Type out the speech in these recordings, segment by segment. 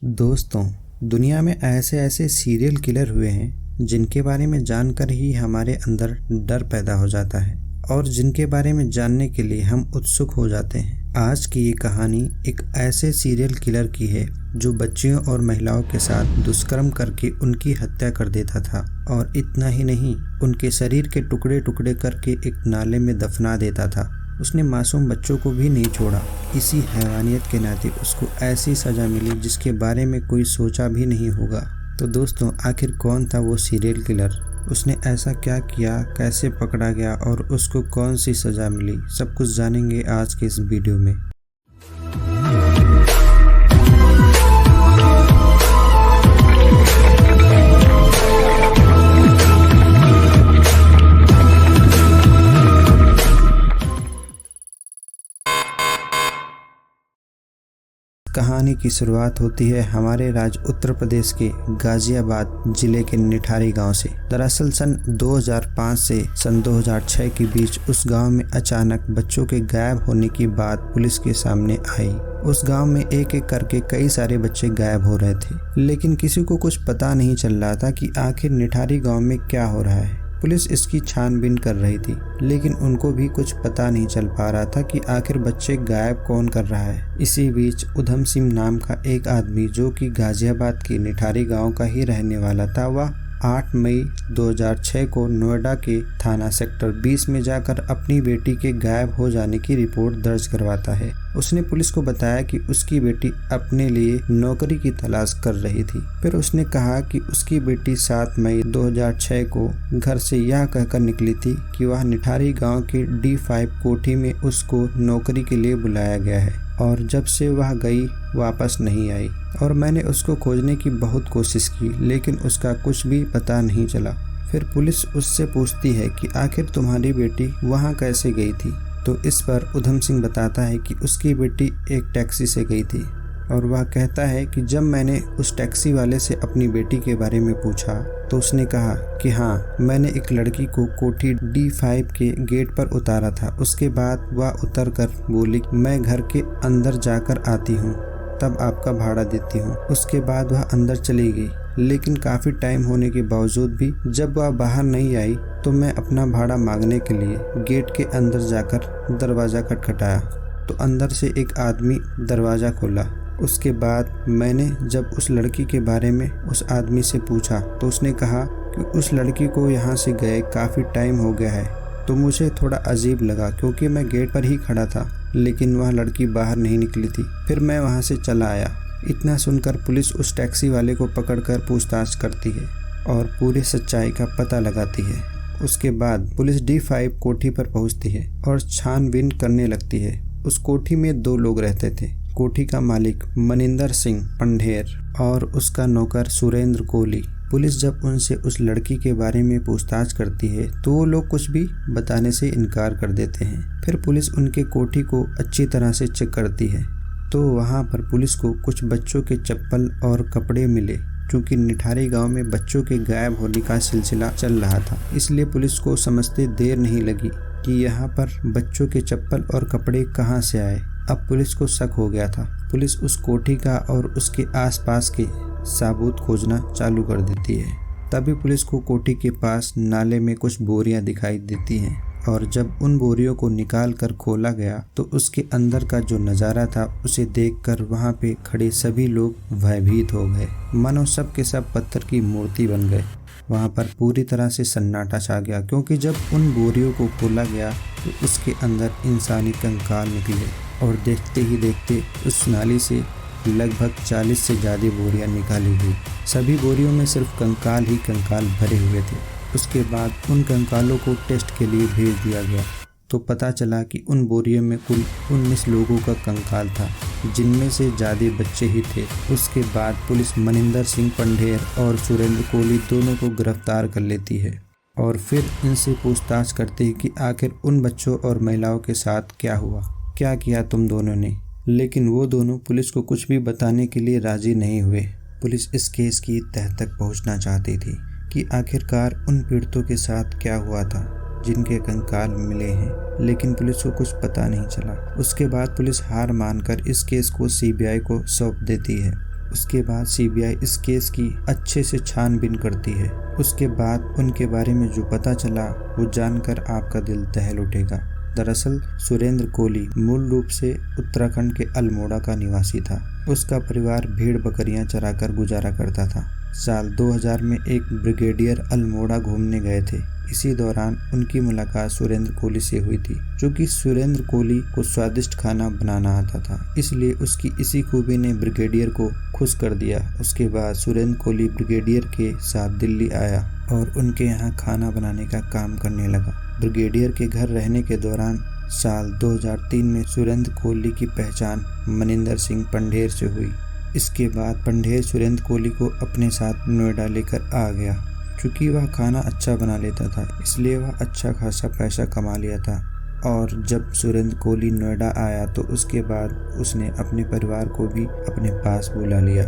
दोस्तों, दुनिया में ऐसे ऐसे सीरियल किलर हुए हैं जिनके बारे में जानकर ही हमारे अंदर डर पैदा हो जाता है और जिनके बारे में जानने के लिए हम उत्सुक हो जाते हैं। आज की ये कहानी एक ऐसे सीरियल किलर की है जो बच्चियों और महिलाओं के साथ दुष्कर्म करके उनकी हत्या कर देता था और इतना ही नहीं, उनके शरीर के टुकड़े टुकड़े करके एक नाले में दफना देता था। उसने मासूम बच्चों को भी नहीं छोड़ा। इसी हैवानियत के नाते उसको ऐसी सज़ा मिली जिसके बारे में कोई सोचा भी नहीं होगा। तो दोस्तों, आखिर कौन था वो सीरियल किलर? उसने ऐसा क्या किया, कैसे पकड़ा गया और उसको कौन सी सज़ा मिली? सब कुछ जानेंगे आज के इस वीडियो में। कहानी की शुरुआत होती है हमारे राज्य उत्तर प्रदेश के गाजियाबाद जिले के निठारी गांव से। दरअसल सन 2005 से सन 2006 के बीच उस गांव में अचानक बच्चों के गायब होने की बात पुलिस के सामने आई। उस गांव में एक एक करके कई सारे बच्चे गायब हो रहे थे, लेकिन किसी को कुछ पता नहीं चल रहा था कि आखिर निठारी गाँव में क्या हो रहा है। पुलिस इसकी छानबीन कर रही थी, लेकिन उनको भी कुछ पता नहीं चल पा रहा था कि आखिर बच्चे गायब कौन कर रहा है। इसी बीच उधम सिंह नाम का एक आदमी, जो कि गाजियाबाद के निठारी गांव का ही रहने वाला था, वह 8 मई 2006 को नोएडा के थाना सेक्टर 20 में जाकर अपनी बेटी के गायब हो जाने की रिपोर्ट दर्ज करवाता है। उसने पुलिस को बताया कि उसकी बेटी अपने लिए नौकरी की तलाश कर रही थी। फिर उसने कहा कि उसकी बेटी 7 मई 2006 को घर से यह कहकर निकली थी कि वह निठारी गांव की D5 कोठी में उसको नौकरी के लिए बुलाया गया है और जब से वह गई वापस नहीं आई और मैंने उसको खोजने की बहुत कोशिश की, लेकिन उसका कुछ भी पता नहीं चला। फिर पुलिस उससे पूछती है कि आखिर तुम्हारी बेटी वहाँ कैसे गई थी? तो इस पर उधम सिंह बताता है कि उसकी बेटी एक टैक्सी से गई थी और वह कहता है कि जब मैंने उस टैक्सी वाले से अपनी बेटी के बारे में पूछा तो उसने कहा कि हाँ, मैंने एक लड़की को कोठी D5 के गेट पर उतारा था। उसके बाद वह उतर कर बोली, मैं घर के अंदर जाकर आती हूँ, तब आपका भाड़ा देती हूँ। उसके बाद वह अंदर चली गई, लेकिन काफ़ी टाइम होने के बावजूद भी जब वह बाहर नहीं आई तो मैं अपना भाड़ा मांगने के लिए गेट के अंदर जाकर दरवाज़ा खटखटाया तो अंदर से एक आदमी दरवाज़ा खोला। उसके बाद मैंने जब उस लड़की के बारे में उस आदमी से पूछा तो उसने कहा कि उस लड़की को यहाँ से गए काफ़ी टाइम हो गया है। तो मुझे थोड़ा अजीब लगा क्योंकि मैं गेट पर ही खड़ा था, लेकिन वह लड़की बाहर नहीं निकली थी। फिर मैं वहाँ से चला आया। इतना सुनकर पुलिस उस टैक्सी वाले को पकड़कर पूछताछ करती है और पूरी सच्चाई का पता लगाती है। उसके बाद पुलिस D5 कोठी पर पहुँचती है और छानबीन करने लगती है। उस कोठी में 2 लोग रहते थे। कोठी का मालिक मनिंदर सिंह पंढेर और उसका नौकर सुरेंद्र कोहली। पुलिस जब उनसे उस लड़की के बारे में पूछताछ करती है तो वो लोग कुछ भी बताने से इनकार कर देते हैं। फिर पुलिस उनके कोठी को अच्छी तरह से चेक करती है तो वहाँ पर पुलिस को कुछ बच्चों के चप्पल और कपड़े मिले। क्योंकि निठारी गांव में बच्चों के गायब होने का सिलसिला चल रहा था, इसलिए पुलिस को समझते देर नहीं लगी कि यहाँ पर बच्चों के चप्पल और कपड़े कहाँ से आए। अब पुलिस को शक हो गया था। पुलिस उस कोठी का और उसके आसपास के सबूत खोजना चालू कर देती है। तभी पुलिस को कोठी के पास नाले में कुछ बोरियां दिखाई देती हैं और जब उन बोरियों को निकाल कर खोला गया तो उसके अंदर का जो नज़ारा था उसे देखकर वहां पे खड़े सभी लोग भयभीत हो गए। मानो सब के सब पत्थर की मूर्ति बन गए। वहाँ पर पूरी तरह से सन्नाटा छा गया क्योंकि जब उन बोरियों को खोला गया तो उसके अंदर इंसानी कंकाल निकले और देखते ही देखते उस नाली से लगभग 40 से ज़्यादा बोरियां निकाली गई। सभी बोरियों में सिर्फ कंकाल ही कंकाल भरे हुए थे। उसके बाद उन कंकालों को टेस्ट के लिए भेज दिया गया तो पता चला कि उन बोरियों में कुल 19 लोगों का कंकाल था, जिनमें से ज़्यादा बच्चे ही थे। उसके बाद पुलिस मनिंदर सिंह पंढेर और सुरेंद्र कोहली दोनों को गिरफ्तार कर लेती है और फिर इनसे पूछताछ करती है कि आखिर उन बच्चों और महिलाओं के साथ क्या हुआ, क्या किया तुम दोनों ने। लेकिन वो दोनों पुलिस को कुछ भी बताने के लिए राजी नहीं हुए। पुलिस इस केस की तह तक पहुंचना चाहती थी कि आखिरकार उन पीड़ितों के साथ क्या हुआ था जिनके कंकाल मिले हैं, लेकिन पुलिस को कुछ पता नहीं चला। उसके बाद पुलिस हार मानकर इस केस को CBI को सौंप देती है। उसके बाद सीबीआई इस केस की अच्छे से छानबीन करती है। उसके बाद उनके बारे में जो पता चला वो जानकर आपका दिल दहल उठेगा। दरअसल सुरेंद्र कोहली मूल रूप से उत्तराखंड के अल्मोड़ा का निवासी था। उसका परिवार भेड़ बकरियां चराकर गुजारा करता था। साल 2000 में एक ब्रिगेडियर अल्मोड़ा घूमने गए थे। इसी दौरान उनकी मुलाकात सुरेंद्र कोहली से हुई थी। क्योंकि सुरेंद्र कोहली को स्वादिष्ट खाना बनाना आता था, इसलिए उसकी इसी खूबी ने ब्रिगेडियर को खुश कर दिया। उसके बाद सुरेंद्र कोहली ब्रिगेडियर के साथ दिल्ली आया और उनके यहाँ खाना बनाने का काम करने लगा। ब्रिगेडियर के घर रहने के दौरान साल 2003 में सुरेंद्र कोहली की पहचान मनिंदर सिंह पंढेर से हुई। इसके बाद पंढेर सुरेंद्र कोहली को अपने साथ नोएडा लेकर आ गया। चूँकि वह खाना अच्छा बना लेता था, इसलिए वह अच्छा खासा पैसा कमा लिया था। और जब सुरेंद्र कोहली नोएडा आया तो उसके बाद उसने अपने परिवार को भी अपने पास बुला लिया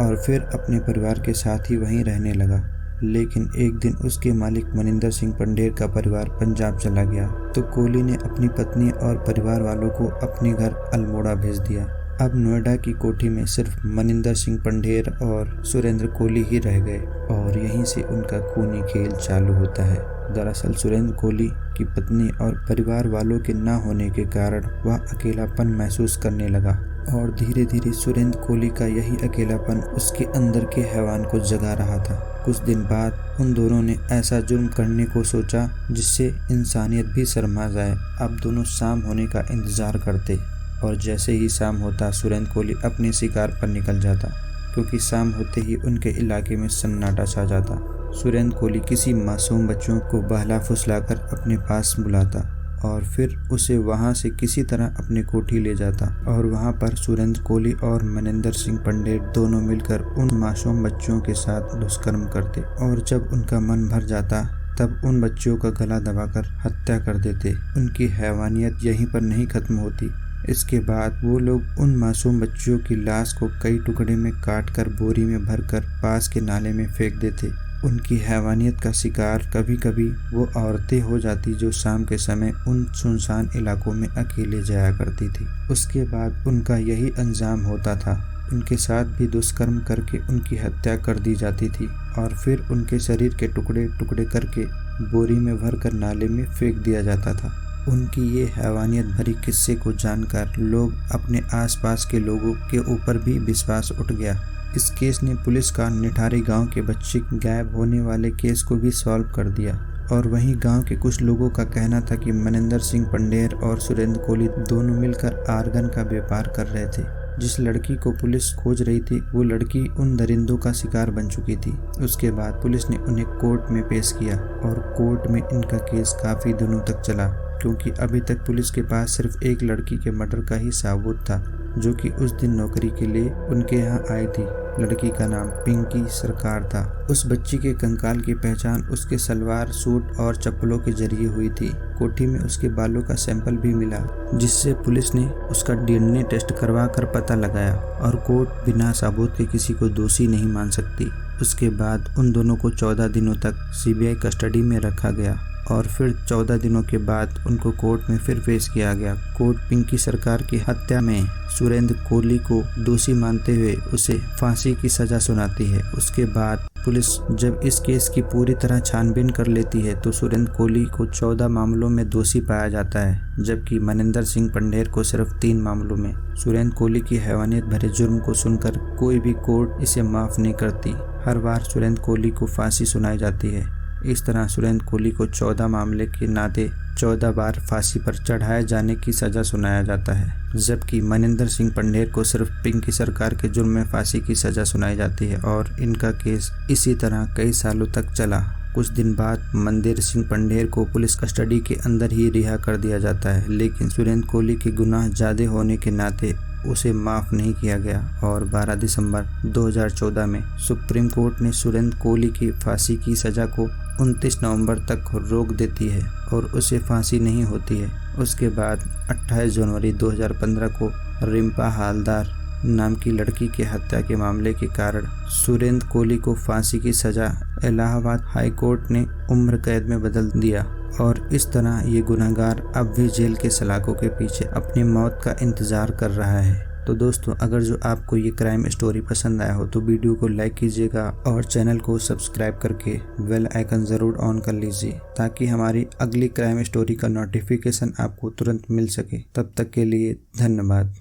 और फिर अपने परिवार के साथ ही वहीं रहने लगा। लेकिन एक दिन उसके मालिक मनिंदर सिंह पंढेर का परिवार पंजाब चला गया तो कोहली ने अपनी पत्नी और परिवार वालों को अपने घर अल्मोड़ा भेज दिया। अब नोएडा की कोठी में सिर्फ मनिंदर सिंह पंढेर और सुरेंद्र कोहली ही रह गए और यहीं से उनका खूनी खेल चालू होता है। दरअसल सुरेंद्र कोहली की पत्नी और परिवार वालों के ना होने के कारण वह अकेलापन महसूस करने लगा और धीरे धीरे सुरेंद्र कोहली का यही अकेलापन उसके अंदर के हैवान को जगा रहा था। कुछ दिन बाद उन दोनों ने ऐसा जुर्म करने को सोचा जिससे इंसानियत भी शर्मा जाए। अब दोनों शाम होने का इंतजार करते और जैसे ही शाम होता सुरेंद्र कोहली अपने शिकार पर निकल जाता, क्योंकि शाम होते ही उनके इलाके में सन्नाटा छा जाता। सुरेंद्र कोहली किसी मासूम बच्चों को बहला फुसलाकर अपने पास बुलाता और फिर उसे वहां से किसी तरह अपनी कोठी ले जाता और वहां पर सुरेंद्र कोहली और मनिंदर सिंह पंढेर दोनों मिलकर उन मासूम बच्चों के साथ दुष्कर्म करते और जब उनका मन भर जाता तब उन बच्चों का गला दबाकर हत्या कर देते। उनकी हैवानियत यहीं पर नहीं खत्म होती। इसके बाद वो लोग उन मासूम बच्चों की लाश को कई टुकड़े में काटकर बोरी में भरकर पास के नाले में फेंक देते। उनकी हैवानियत का शिकार कभी कभी वो औरतें हो जाती जो शाम के समय उन सुनसान इलाकों में अकेले जाया करती थी। उसके बाद उनका यही अंजाम होता था। उनके साथ भी दुष्कर्म करके उनकी हत्या कर दी जाती थी और फिर उनके शरीर के टुकड़े टुकड़े करके बोरी में भरकर नाले में फेंक दिया जाता था। उनकी ये हैवानियत भरी किस्से को जानकर लोग अपने आसपास के लोगों के ऊपर भी विश्वास उठ गया। इस केस ने पुलिस का निठारी गांव के बच्चे गायब होने वाले केस को भी सॉल्व कर दिया। और वहीं गांव के कुछ लोगों का कहना था कि मनिंदर सिंह पंढेर और सुरेंद्र कोहली दोनों मिलकर आर्गन का व्यापार कर रहे थे। जिस लड़की को पुलिस खोज रही थी वो लड़की उन दरिंदों का शिकार बन चुकी थी। उसके बाद पुलिस ने उन्हें कोर्ट में पेश किया और कोर्ट में इनका केस काफ़ी दिनों तक चला, क्योंकि अभी तक पुलिस के पास सिर्फ एक लड़की के मर्डर का ही सबूत था जो कि उस दिन नौकरी के लिए उनके यहाँ आई थी। लड़की का नाम पिंकी सरकार था। उस बच्ची के कंकाल की पहचान उसके सलवार सूट और चप्पलों के जरिए हुई थी। कोठी में उसके बालों का सैंपल भी मिला, जिससे पुलिस ने उसका डीएनए टेस्ट करवा कर पता लगाया और कोर्ट बिना सबूत के किसी को दोषी नहीं मान सकती। उसके बाद उन दोनों को 14 दिनों तक सीबीआई कस्टडी में रखा गया और फिर 14 दिनों के बाद उनको कोर्ट में फिर पेश किया गया। कोर्ट पिंकी सरकार की हत्या में सुरेंद्र कोहली को दोषी मानते हुए उसे फांसी की सजा सुनाती है। उसके बाद पुलिस जब इस केस की पूरी तरह छानबीन कर लेती है तो सुरेंद्र कोहली को 14 मामलों में दोषी पाया जाता है, जबकि मनिंदर सिंह पंढेर को सिर्फ 3 मामलों में। सुरेंद्र कोहली की हैवानियत भरे जुर्म को सुनकर कोई भी कोर्ट इसे माफ नहीं करती। हर बार सुरेंद्र कोहली को फांसी सुनाई जाती है। इस तरह सुरेंद्र कोहली को 14 मामले के नाते 14 बार फांसी पर चढ़ाए जाने की सजा सुनाया जाता है, जबकि मनिंदर सिंह पंढेर को सिर्फ पिंकी सरकार के जुर्म में फांसी की सजा सुनाई जाती है और इनका केस इसी तरह कई सालों तक चला। कुछ दिन बाद मनिंदर सिंह पंढेर को पुलिस कस्टडी के अंदर ही रिहा कर दिया जाता है, लेकिन सुरेंद्र कोहली के गुनाह ज्यादा होने के नाते उसे माफ नहीं किया गया और 12 दिसंबर 2014 में सुप्रीम कोर्ट ने सुरेंद्र कोहली की फांसी की सजा को 29 नवंबर तक रोक देती है और उसे फांसी नहीं होती है। उसके बाद 28 जनवरी 2015 को रिम्पा हालदार नाम की लड़की की हत्या के मामले के कारण सुरेंद्र कोहली को फांसी की सजा इलाहाबाद हाई कोर्ट ने उम्र कैद में बदल दिया और इस तरह ये गुनहगार अब भी जेल के सलाखों के पीछे अपनी मौत का इंतजार कर रहा है। तो दोस्तों अगर जो आपको ये क्राइम स्टोरी पसंद आया हो तो वीडियो को लाइक कीजिएगा और चैनल को सब्सक्राइब करके बेल आइकन ज़रूर ऑन कर लीजिए ताकि हमारी अगली क्राइम स्टोरी का नोटिफिकेशन आपको तुरंत मिल सके। तब तक के लिए धन्यवाद।